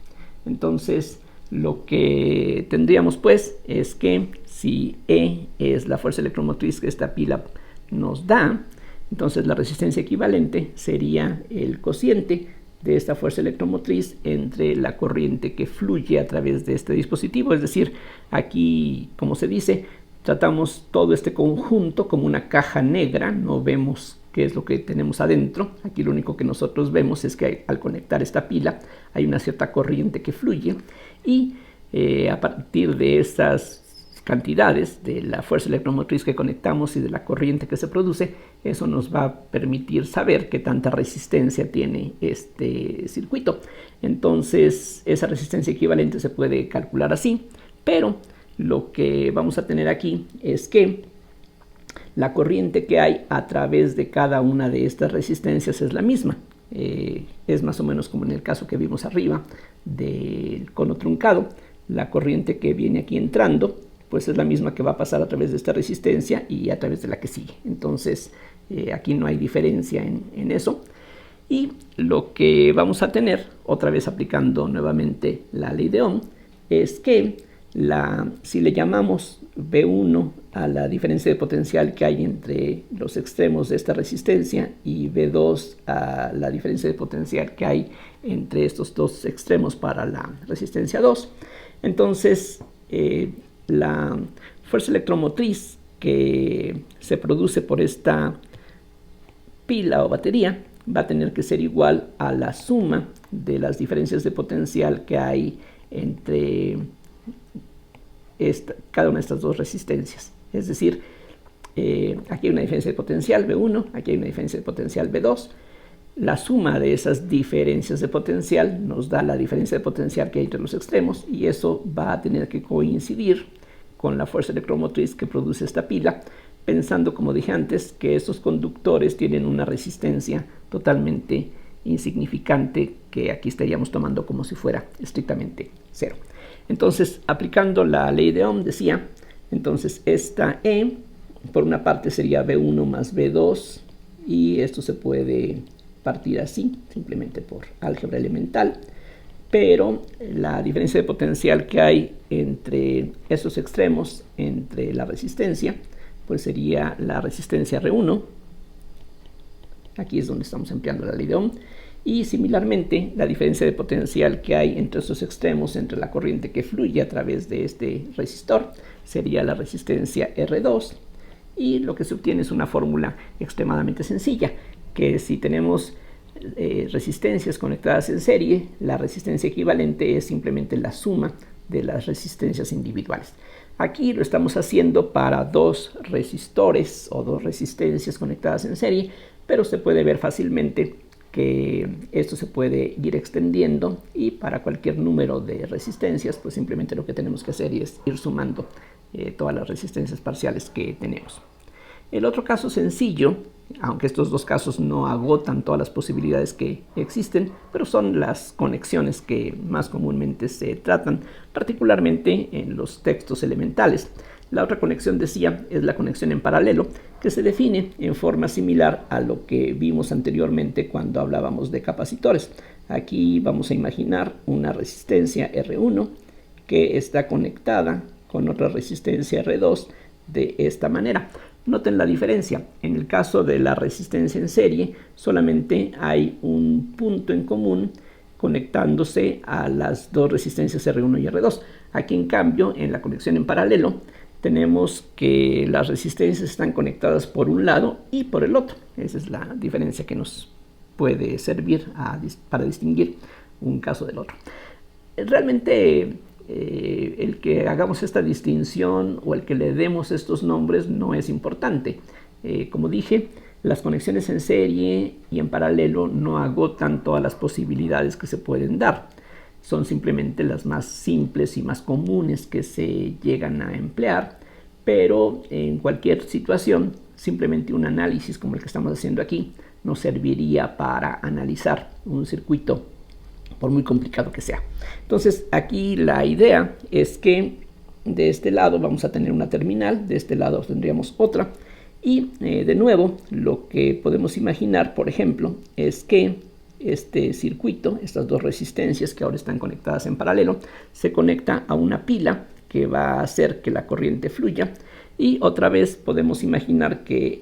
Entonces, lo que tendríamos pues es que si E es la fuerza electromotriz que esta pila nos da, entonces la resistencia equivalente sería el cociente de esta fuerza electromotriz entre la corriente que fluye a través de este dispositivo. Es decir, aquí, como se dice, tratamos todo este conjunto como una caja negra, no vemos qué es lo que tenemos adentro. Aquí lo único que nosotros vemos es que al conectar esta pila hay una cierta corriente que fluye y a partir de estas cantidades de la fuerza electromotriz que conectamos y de la corriente que se produce, eso nos va a permitir saber qué tanta resistencia tiene este circuito. Entonces esa resistencia equivalente se puede calcular así, pero lo que vamos a tener aquí es que la corriente que hay a través de cada una de estas resistencias es la misma. Es más o menos como en el caso que vimos arriba del cono truncado. La corriente que viene aquí entrando pues es la misma que va a pasar a través de esta resistencia y a través de la que sigue. Entonces aquí no hay diferencia en eso. Y lo que vamos a tener, otra vez aplicando nuevamente la ley de Ohm, es que si le llamamos V1 a la diferencia de potencial que hay entre los extremos de esta resistencia y V2 a la diferencia de potencial que hay entre estos dos extremos para la resistencia 2, entonces la fuerza electromotriz que se produce por esta pila o batería va a tener que ser igual a la suma de las diferencias de potencial que hay entre cada una de estas dos resistencias. Es decir, aquí hay una diferencia de potencial V1, aquí hay una diferencia de potencial V2. La suma de esas diferencias de potencial nos da la diferencia de potencial que hay entre los extremos y eso va a tener que coincidir con la fuerza electromotriz que produce esta pila, pensando, como dije antes, que estos conductores tienen una resistencia totalmente insignificante que aquí estaríamos tomando como si fuera estrictamente cero. Entonces, aplicando la ley de Ohm, decía, entonces esta E, por una parte sería V1 más V2, y esto se puede partir así, simplemente por álgebra elemental. pero la diferencia de potencial que hay entre esos extremos, entre la resistencia, pues sería la resistencia R1. Aquí es donde estamos empleando la ley de Ohm. Y similarmente, la diferencia de potencial que hay entre esos extremos, entre la corriente que fluye a través de este resistor, sería la resistencia R2. Y lo que se obtiene es una fórmula extremadamente sencilla, que si tenemos resistencias conectadas en serie, la resistencia equivalente es simplemente la suma de las resistencias individuales. Aquí lo estamos haciendo para dos resistores o dos resistencias conectadas en serie, pero se puede ver fácilmente que esto se puede ir extendiendo, y para cualquier número de resistencias, pues simplemente lo que tenemos que hacer es ir sumando todas las resistencias parciales que tenemos. El otro caso sencillo, aunque estos dos casos no agotan todas las posibilidades que existen, pero son las conexiones que más comúnmente se tratan, particularmente en los textos elementales. La otra conexión, decía, es la conexión en paralelo, que se define en forma similar a lo que vimos anteriormente cuando hablábamos de capacitores. Aquí vamos a imaginar una resistencia R1 que está conectada con otra resistencia R2 de esta manera. Noten la diferencia. En el caso de la resistencia en serie, solamente hay un punto en común conectándose a las dos resistencias R1 y R2. Aquí, en cambio, en la conexión en paralelo, tenemos que las resistencias están conectadas por un lado y por el otro. Esa es la diferencia que nos puede servir para distinguir un caso del otro. Realmente el que hagamos esta distinción o el que le demos estos nombres no es importante. Como dije, las conexiones en serie y en paralelo no agotan todas las posibilidades que se pueden dar. Son simplemente las más simples y más comunes que se llegan a emplear, pero en cualquier situación, simplemente un análisis como el que estamos haciendo aquí nos serviría para analizar un circuito, por muy complicado que sea. Entonces, aquí la idea es que de este lado vamos a tener una terminal, de este lado tendríamos otra, y de nuevo lo que podemos imaginar, por ejemplo, es que este circuito, estas dos resistencias que ahora están conectadas en paralelo, se conecta a una pila que va a hacer que la corriente fluya, y otra vez podemos imaginar que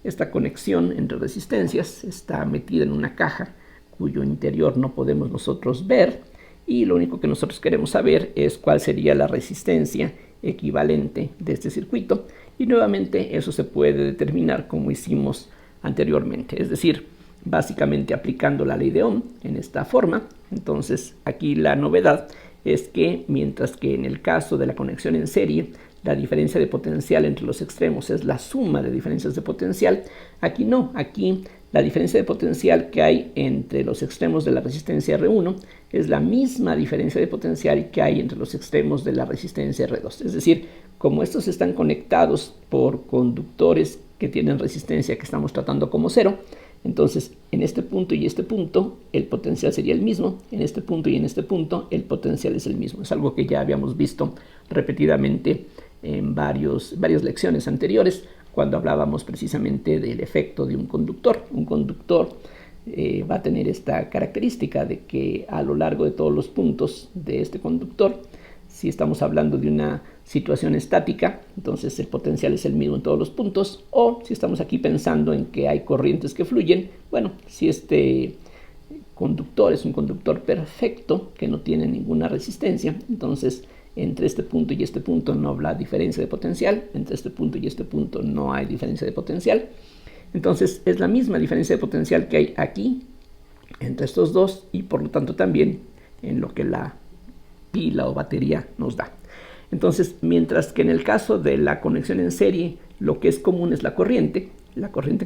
esta conexión entre resistencias está metida en una caja cuyo interior no podemos nosotros ver, y lo único que nosotros queremos saber es cuál sería la resistencia equivalente de este circuito, y nuevamente eso se puede determinar como hicimos anteriormente, es decir, básicamente aplicando la ley de Ohm en esta forma. Entonces aquí la novedad es que mientras que en el caso de la conexión en serie la diferencia de potencial entre los extremos es la suma de diferencias de potencial, aquí no, aquí la diferencia de potencial que hay entre los extremos de la resistencia R1 es la misma diferencia de potencial que hay entre los extremos de la resistencia R2. Es decir, como estos están conectados por conductores que tienen resistencia que estamos tratando como cero, entonces en este punto y este punto el potencial sería el mismo, en este punto y en este punto el potencial es el mismo. Es algo que ya habíamos visto repetidamente en varias lecciones anteriores, cuando hablábamos precisamente del efecto de un conductor. Un conductor va a tener esta característica de que a lo largo de todos los puntos de este conductor, si estamos hablando de una situación estática, entonces el potencial es el mismo en todos los puntos, o si estamos aquí pensando en que hay corrientes que fluyen, bueno, si este conductor es un conductor perfecto que no tiene ninguna resistencia, entonces entre este punto y este punto no habrá diferencia de potencial, entre este punto y este punto no hay diferencia de potencial. Entonces es la misma diferencia de potencial que hay aquí entre estos dos, y por lo tanto también en lo que la pila o batería nos da. Entonces, mientras que en el caso de la conexión en serie lo que es común es la corriente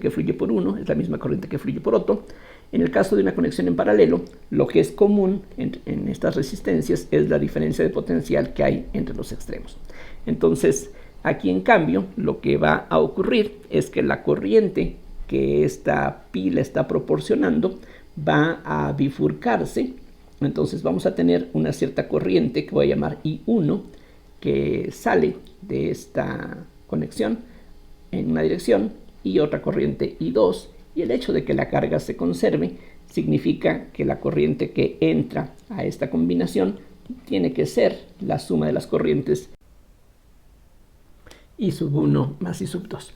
que fluye por uno es la misma corriente que fluye por otro. En el caso de una conexión en paralelo, lo que es común en estas resistencias es la diferencia de potencial que hay entre los extremos. Entonces, aquí en cambio, lo que va a ocurrir es que la corriente que esta pila está proporcionando va a bifurcarse. Entonces vamos a tener una cierta corriente que voy a llamar I1, que sale de esta conexión en una dirección, y otra corriente I2, y el hecho de que la carga se conserve significa que la corriente que entra a esta combinación tiene que ser la suma de las corrientes I sub 1 más I sub 2.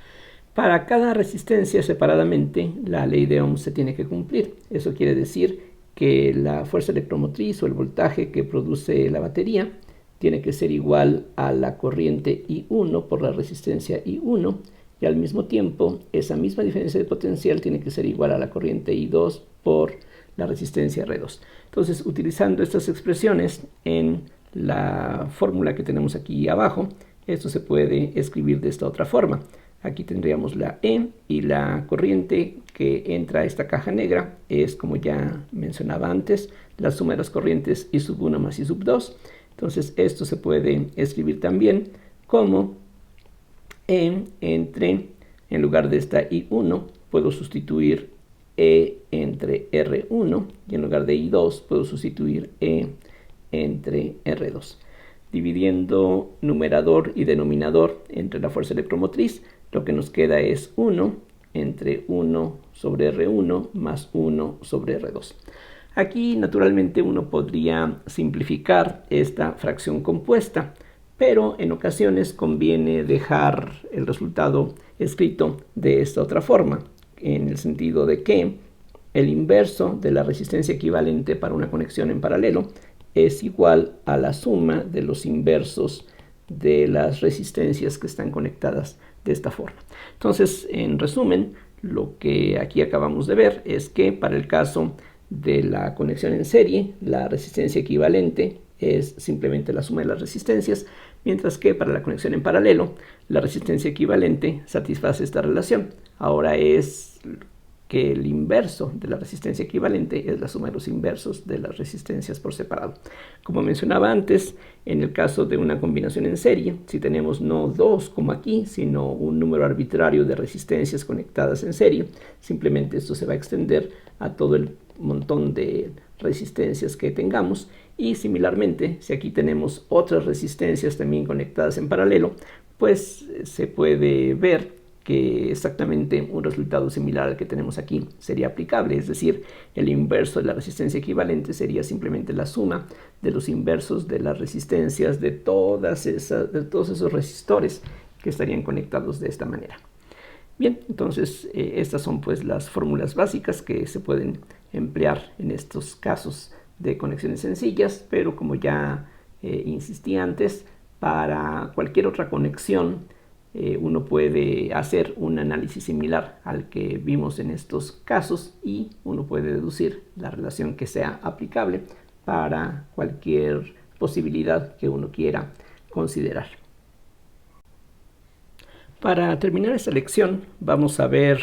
Para cada resistencia separadamente, la ley de Ohm se tiene que cumplir. Eso quiere decir que la fuerza electromotriz o el voltaje que produce la batería tiene que ser igual a la corriente I1 por la resistencia I1, y al mismo tiempo esa misma diferencia de potencial tiene que ser igual a la corriente I2 por la resistencia R2. Entonces, utilizando estas expresiones en la fórmula que tenemos aquí abajo, esto se puede escribir de esta otra forma. Aquí tendríamos la E, y la corriente que entra a esta caja negra es, como ya mencionaba antes, la suma de las corrientes I sub 1 más I sub 2. Entonces esto se puede escribir también como E entre, en lugar de esta I1, puedo sustituir E entre R1, y en lugar de I2 puedo sustituir E entre R2. Dividiendo numerador y denominador entre la fuerza electromotriz, lo que nos queda es 1 entre 1 sobre R1 más 1 sobre R2. Aquí naturalmente uno podría simplificar esta fracción compuesta, pero en ocasiones conviene dejar el resultado escrito de esta otra forma, en el sentido de que el inverso de la resistencia equivalente para una conexión en paralelo es igual a la suma de los inversos de las resistencias que están conectadas de esta forma. Entonces, en resumen, lo que aquí acabamos de ver es que para el caso de la conexión en serie, la resistencia equivalente es simplemente la suma de las resistencias, mientras que para la conexión en paralelo, la resistencia equivalente satisface esta relación. Ahora es que el inverso de la resistencia equivalente es la suma de los inversos de las resistencias por separado. Como mencionaba antes, en el caso de una combinación en serie, si tenemos no 2 como aquí, sino un número arbitrario de resistencias conectadas en serie, simplemente esto se va a extender a todo el montón de resistencias que tengamos, y similarmente, si aquí tenemos otras resistencias también conectadas en paralelo, pues se puede ver que exactamente un resultado similar al que tenemos aquí sería aplicable, es decir, el inverso de la resistencia equivalente sería simplemente la suma de los inversos de las resistencias de todos esos resistores que estarían conectados de esta manera. Bien, entonces estas son pues las fórmulas básicas que se pueden emplear en estos casos de conexiones sencillas, pero como ya insistí antes, para cualquier otra conexión uno puede hacer un análisis similar al que vimos en estos casos, y uno puede deducir la relación que sea aplicable para cualquier posibilidad que uno quiera considerar. Para terminar esta lección, vamos a ver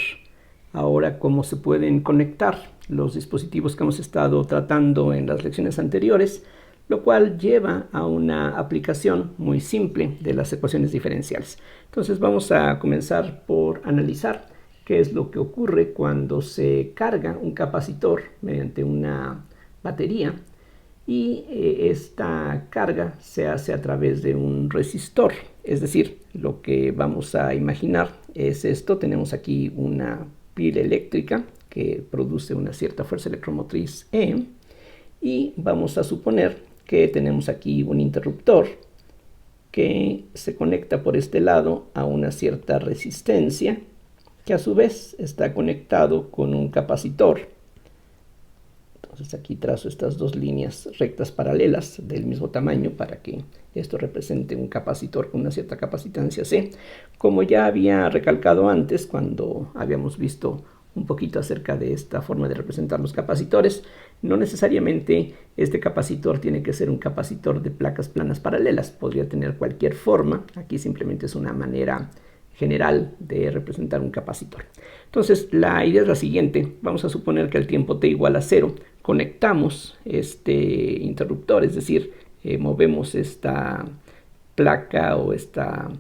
ahora cómo se pueden conectar los dispositivos que hemos estado tratando en las lecciones anteriores, lo cual lleva a una aplicación muy simple de las ecuaciones diferenciales. Entonces vamos a comenzar por analizar qué es lo que ocurre cuando se carga un capacitor mediante una batería, y esta carga se hace a través de un resistor. Es decir, lo que vamos a imaginar es esto: tenemos aquí una pila eléctrica que produce una cierta fuerza electromotriz E, y vamos a suponer que tenemos aquí un interruptor que se conecta por este lado a una cierta resistencia, que a su vez está conectado con un capacitor. Entonces aquí trazo estas dos líneas rectas paralelas del mismo tamaño para que esto represente un capacitor con una cierta capacitancia C. Como ya había recalcado antes cuando habíamos visto un poquito acerca de esta forma de representar los capacitores, no necesariamente este capacitor tiene que ser un capacitor de placas planas paralelas, podría tener cualquier forma. Aquí simplemente es una manera general de representar un capacitor. Entonces la idea es la siguiente: vamos a suponer que al tiempo t igual a 0 conectamos este interruptor, es decir, movemos esta placa o esta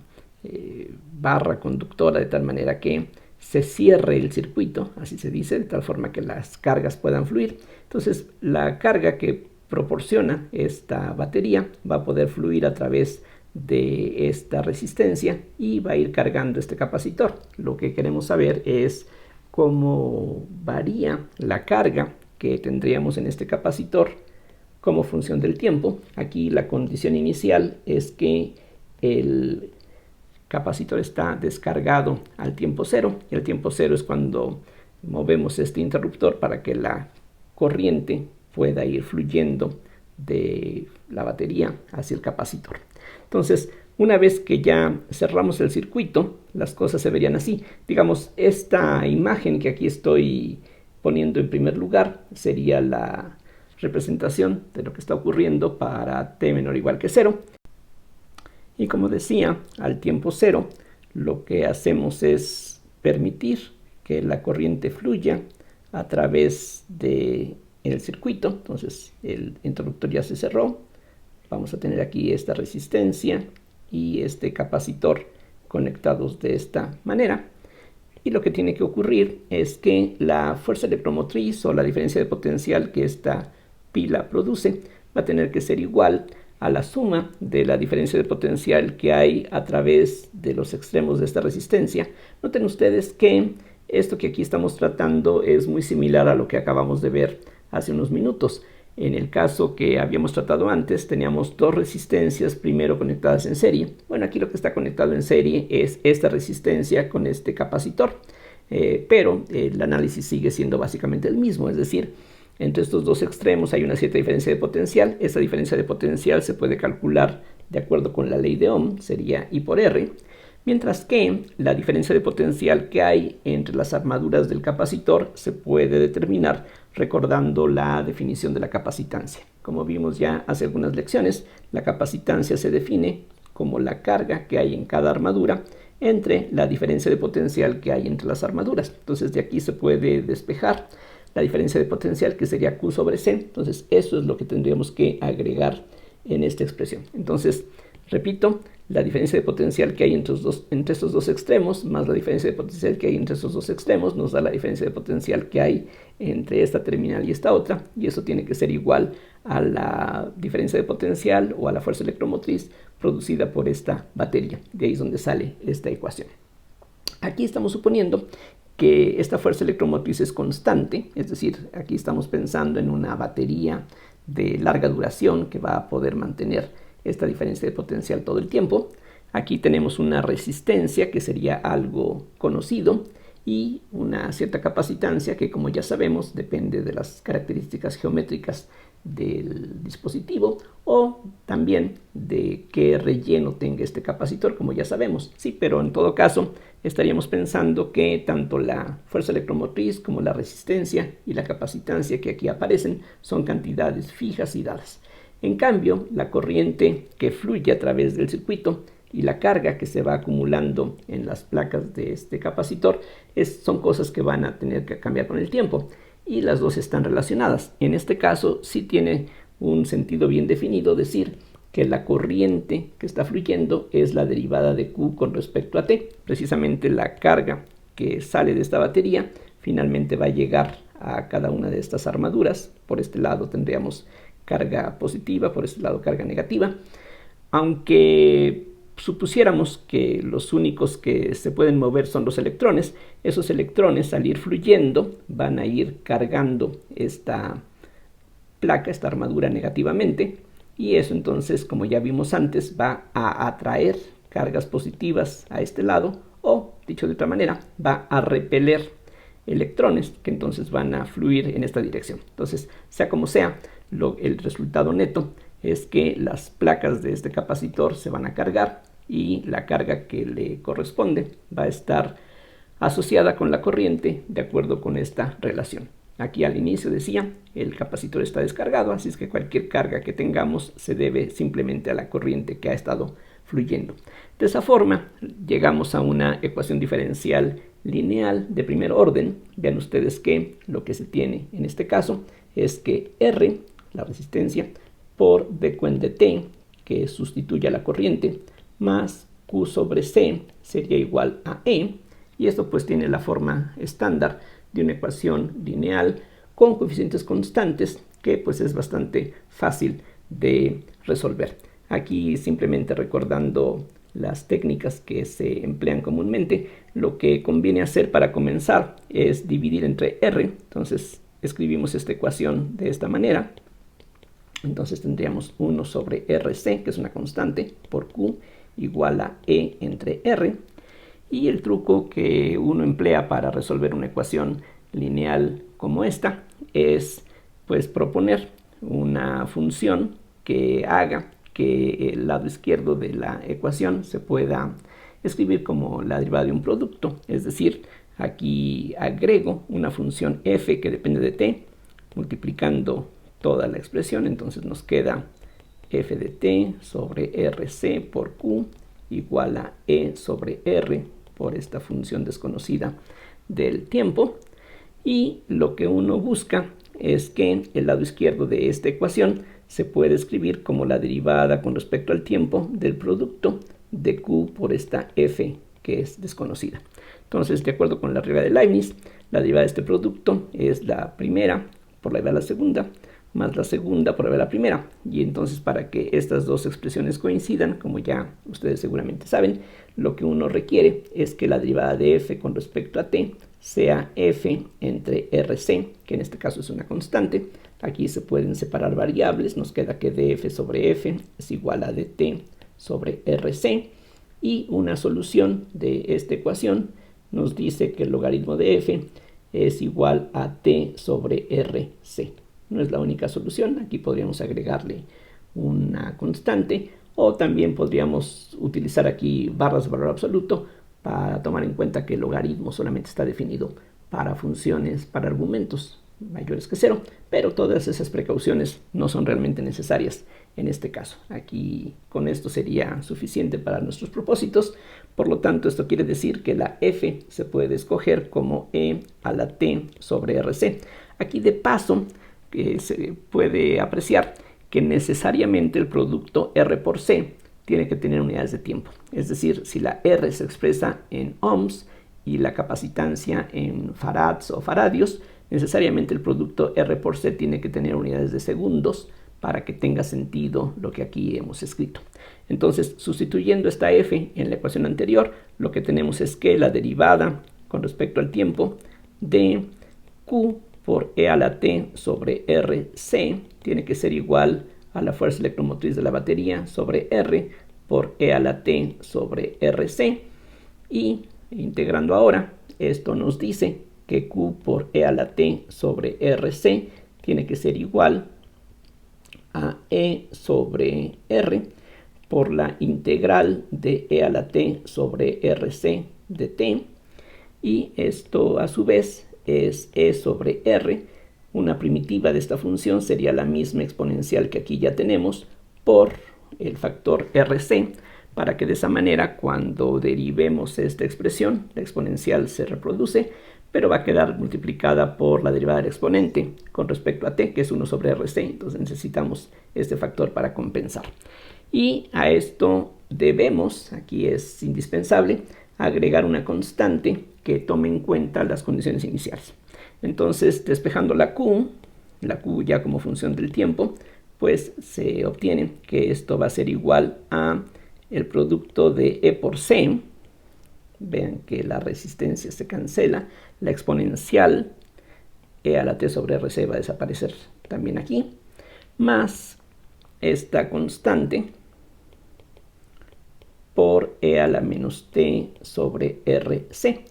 barra conductora de tal manera que se cierre el circuito, así se dice, de tal forma que las cargas puedan fluir. Entonces la carga que proporciona esta batería va a poder fluir a través de esta resistencia y va a ir cargando este capacitor. Lo que queremos saber es cómo varía la carga que tendríamos en este capacitor como función del tiempo. Aquí la condición inicial es que el capacitor está descargado al tiempo cero, y el tiempo cero es cuando movemos este interruptor para que la corriente pueda ir fluyendo de la batería hacia el capacitor. Entonces, una vez que ya cerramos el circuito, las cosas se verían así. Digamos, esta imagen que aquí estoy poniendo en primer lugar sería la representación de lo que está ocurriendo para t menor o igual que 0. Y como decía, al tiempo cero, lo que hacemos es permitir que la corriente fluya a través del circuito. Entonces el interruptor ya se cerró. Vamos a tener aquí esta resistencia y este capacitor conectados de esta manera. Y lo que tiene que ocurrir es que la fuerza electromotriz o la diferencia de potencial que esta pila produce va a tener que ser igual a la suma de la diferencia de potencial que hay a través de los extremos de esta resistencia. Noten ustedes que esto que aquí estamos tratando es muy similar a lo que acabamos de ver hace unos minutos. En el caso que habíamos tratado antes, teníamos dos resistencias primero conectadas en serie. Bueno, aquí lo que está conectado en serie es esta resistencia con este capacitor, pero el análisis sigue siendo básicamente el mismo, es decir, entre estos dos extremos hay una cierta diferencia de potencial. Esa diferencia de potencial se puede calcular de acuerdo con la ley de Ohm, sería I por R, mientras que la diferencia de potencial que hay entre las armaduras del capacitor se puede determinar recordando la definición de la capacitancia. Como vimos ya hace algunas lecciones, la capacitancia se define como la carga que hay en cada armadura entre la diferencia de potencial que hay entre las armaduras. Entonces de aquí se puede despejar la diferencia de potencial, que sería Q sobre C. Entonces eso es lo que tendríamos que agregar en esta expresión. Entonces, repito, la diferencia de potencial que hay entre estos dos extremos más la diferencia de potencial que hay entre estos dos extremos nos da la diferencia de potencial que hay entre esta terminal y esta otra, y eso tiene que ser igual a la diferencia de potencial o a la fuerza electromotriz producida por esta batería. De ahí es donde sale esta ecuación. Aquí estamos suponiendo que esta fuerza electromotriz es constante, es decir, aquí estamos pensando en una batería de larga duración que va a poder mantener esta diferencia de potencial todo el tiempo. Aquí tenemos una resistencia que sería algo conocido y una cierta capacitancia que, como ya sabemos, depende de las características geométricas del dispositivo o también de qué relleno tenga este capacitor, como ya sabemos. Sí, pero en todo caso estaríamos pensando que tanto la fuerza electromotriz como la resistencia y la capacitancia que aquí aparecen son cantidades fijas y dadas. En cambio, la corriente que fluye a través del circuito y la carga que se va acumulando en las placas de este capacitor son cosas que van a tener que cambiar con el tiempo, y las dos están relacionadas. En este caso sí tiene un sentido bien definido decir que la corriente que está fluyendo es la derivada de Q con respecto a T. Precisamente la carga que sale de esta batería finalmente va a llegar a cada una de estas armaduras. Por este lado tendríamos carga positiva, por este lado carga negativa. Aunque supusiéramos que los únicos que se pueden mover son los electrones, esos electrones al ir fluyendo van a ir cargando esta placa, esta armadura negativamente, y eso entonces, como ya vimos antes, va a atraer cargas positivas a este lado, o dicho de otra manera, va a repeler electrones que entonces van a fluir en esta dirección. Entonces, sea como sea, el resultado neto es que las placas de este capacitor se van a cargar y la carga que le corresponde va a estar asociada con la corriente de acuerdo con esta relación. Aquí al inicio decía, el capacitor está descargado, así es que cualquier carga que tengamos se debe simplemente a la corriente que ha estado fluyendo. De esa forma llegamos a una ecuación diferencial lineal de primer orden. Vean ustedes que lo que se tiene en este caso es que R, la resistencia, por d cuenta de t, que sustituye a la corriente, más Q sobre C sería igual a E, y esto pues tiene la forma estándar de una ecuación lineal con coeficientes constantes que pues es bastante fácil de resolver. Aquí simplemente recordando las técnicas que se emplean comúnmente, lo que conviene hacer para comenzar es dividir entre R. Entonces escribimos esta ecuación de esta manera, entonces tendríamos 1 sobre RC, que es una constante, por Q igual a E entre R. Y el truco que uno emplea para resolver una ecuación lineal como esta es pues proponer una función que haga que el lado izquierdo de la ecuación se pueda escribir como la derivada de un producto. Es decir, aquí agrego una función f que depende de t, multiplicando toda la expresión, entonces nos queda f de t sobre rc por q igual a e sobre r por esta función desconocida del tiempo. Y lo que uno busca es que el lado izquierdo de esta ecuación se puede escribir como la derivada con respecto al tiempo del producto de q por esta f que es desconocida. Entonces, de acuerdo con la regla de Leibniz, la derivada de este producto es la primera por la derivada de la segunda, más la segunda por la derivada de la primera. Y entonces, para que estas dos expresiones coincidan, como ya ustedes seguramente saben, lo que uno requiere es que la derivada de f con respecto a t sea f entre rc, que en este caso es una constante. Aquí se pueden separar variables, nos queda que df sobre f es igual a dt sobre rc, y una solución de esta ecuación nos dice que el logaritmo de f es igual a t sobre rc. No es la única solución, aquí podríamos agregarle una constante, o también podríamos utilizar aquí barras de valor absoluto para tomar en cuenta que el logaritmo solamente está definido para funciones, para argumentos mayores que 0, pero todas esas precauciones no son realmente necesarias en este caso. Aquí con esto sería suficiente para nuestros propósitos. Por lo tanto, esto quiere decir que la f se puede escoger como e a la t sobre rc. Aquí de paso se puede apreciar que necesariamente el producto r por c tiene que tener unidades de tiempo. Es decir, si la R se expresa en ohms y la capacitancia en farads o faradios, necesariamente el producto R por C tiene que tener unidades de segundos para que tenga sentido lo que aquí hemos escrito. Entonces, sustituyendo esta F en la ecuación anterior, lo que tenemos es que la derivada con respecto al tiempo de Q por E a la T sobre RC tiene que ser igual a la fuerza electromotriz de la batería sobre R por E a la T sobre RC. Y integrando ahora, esto nos dice que Q por E a la T sobre RC tiene que ser igual a E sobre R por la integral de E a la T sobre RC de T. Y esto a su vez es E sobre R. Una primitiva de esta función sería la misma exponencial que aquí ya tenemos por el factor RC, para que de esa manera cuando derivemos esta expresión, la exponencial se reproduce, pero va a quedar multiplicada por la derivada del exponente con respecto a t, que es 1 sobre RC. Entonces necesitamos este factor para compensar. Y a esto debemos, aquí es indispensable, agregar una constante que tome en cuenta las condiciones iniciales. Entonces, despejando la Q ya como función del tiempo, pues se obtiene que esto va a ser igual a el producto de E por C. Vean que la resistencia se cancela, la exponencial E a la T sobre RC va a desaparecer también aquí, más esta constante por E a la menos T sobre RC.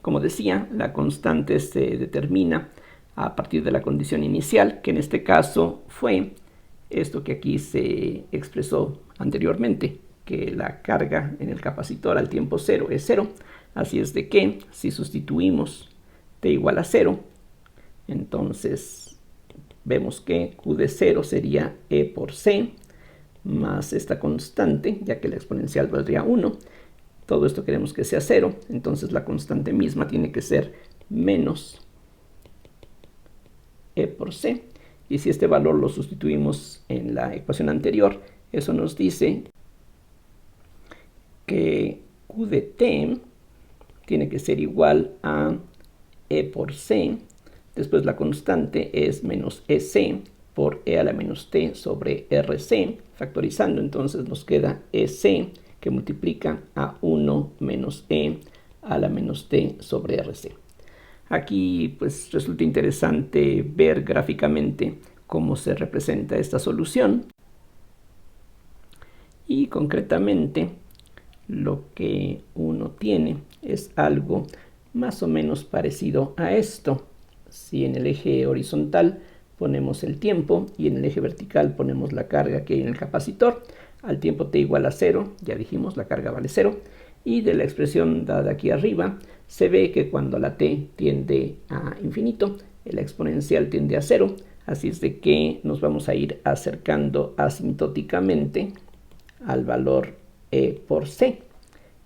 Como decía, la constante se determina a partir de la condición inicial, que en este caso fue esto que aquí se expresó anteriormente, que la carga en el capacitor al tiempo 0 es 0. Así es de que si sustituimos t igual a 0, entonces vemos que q de 0 sería e por c más esta constante, ya que la exponencial valdría 1. Todo esto queremos que sea 0, entonces la constante misma tiene que ser menos e por c. Y si este valor lo sustituimos en la ecuación anterior, eso nos dice que q de t tiene que ser igual a e por c. Después la constante es menos ec por e a la menos t sobre rc. Factorizando, entonces nos queda ec que multiplica a 1 menos e a la menos t sobre rc. Aquí pues resulta interesante ver gráficamente cómo se representa esta solución y concretamente lo que uno tiene es algo más o menos parecido a esto. Si en el eje horizontal ponemos el tiempo y en el eje vertical ponemos la carga que hay en el capacitor, al tiempo t igual a 0, ya dijimos, la carga vale 0, y de la expresión dada aquí arriba se ve que cuando la t tiende a infinito, la exponencial tiende a 0, así es de que nos vamos a ir acercando asintóticamente al valor e por c.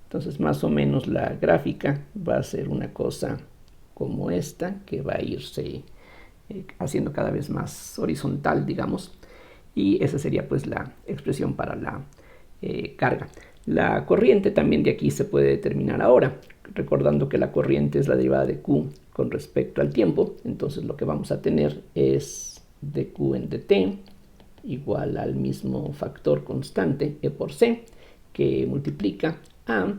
Entonces más o menos la gráfica va a ser una cosa como esta, que va a irse haciendo cada vez más horizontal, digamos, y esa sería pues la expresión para la carga. La corriente también de aquí se puede determinar ahora, recordando que la corriente es la derivada de Q con respecto al tiempo. Entonces lo que vamos a tener es dQ en dt igual al mismo factor constante e por c, que multiplica a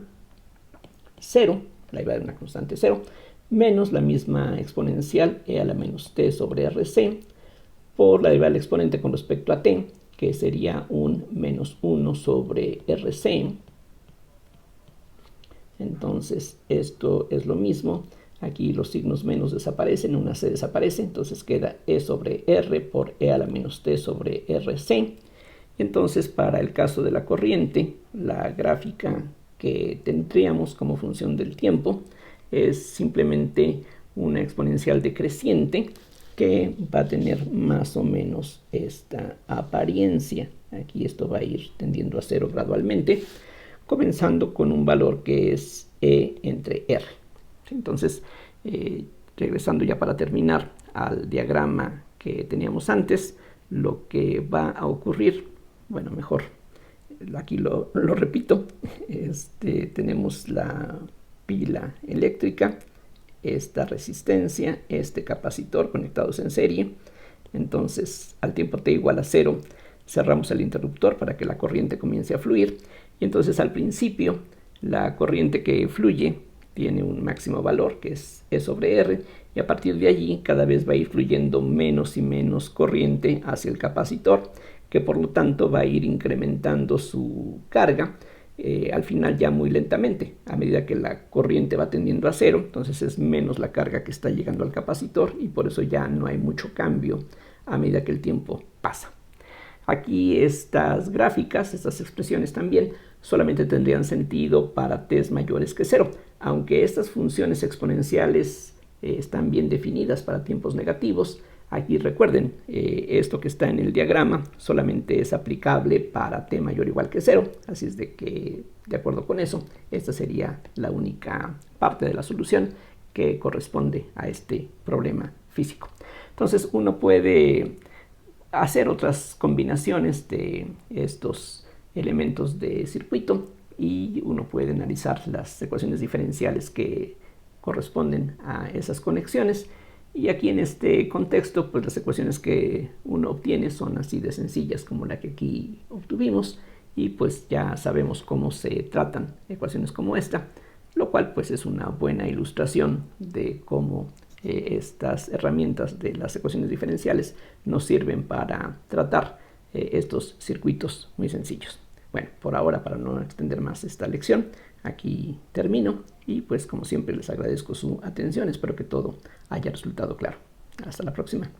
0, la derivada de una constante 0, menos la misma exponencial e a la menos t sobre rc, por la derivada del exponente con respecto a t, que sería un menos 1 sobre rc. Entonces esto es lo mismo, aquí los signos menos desaparecen, una c desaparece, entonces queda e sobre r por e a la menos t sobre rc. Entonces para el caso de la corriente, la gráfica que tendríamos como función del tiempo es simplemente una exponencial decreciente que va a tener más o menos esta apariencia. Aquí esto va a ir tendiendo a 0 gradualmente, comenzando con un valor que es E entre R. Entonces, regresando ya para terminar al diagrama que teníamos antes, lo que va a ocurrir, bueno, mejor, aquí lo repito, tenemos la pila eléctrica, esta resistencia, este capacitor conectados en serie. Entonces, al tiempo t igual a 0, cerramos el interruptor para que la corriente comience a fluir. Y entonces al principio, la corriente que fluye tiene un máximo valor, que es E sobre R, y a partir de allí cada vez va a ir fluyendo menos y menos corriente hacia el capacitor, que por lo tanto va a ir incrementando su carga, al final ya muy lentamente, a medida que la corriente va tendiendo a 0, entonces es menos la carga que está llegando al capacitor y por eso ya no hay mucho cambio a medida que el tiempo pasa. Aquí estas gráficas, estas expresiones también, solamente tendrían sentido para t's mayores que 0, aunque estas funciones exponenciales están bien definidas para tiempos negativos. Aquí recuerden, esto que está en el diagrama solamente es aplicable para t mayor o igual que 0, así es de que, de acuerdo con eso, esta sería la única parte de la solución que corresponde a este problema físico. Entonces uno puede hacer otras combinaciones de estos elementos de circuito y uno puede analizar las ecuaciones diferenciales que corresponden a esas conexiones. Y aquí en este contexto, pues las ecuaciones que uno obtiene son así de sencillas como la que aquí obtuvimos, y pues ya sabemos cómo se tratan ecuaciones como esta, lo cual pues es una buena ilustración de cómo estas herramientas de las ecuaciones diferenciales nos sirven para tratar estos circuitos muy sencillos. Bueno, por ahora, para no extender más esta lección, aquí termino y pues como siempre les agradezco su atención. Espero que todo haya resultado claro. Hasta la próxima.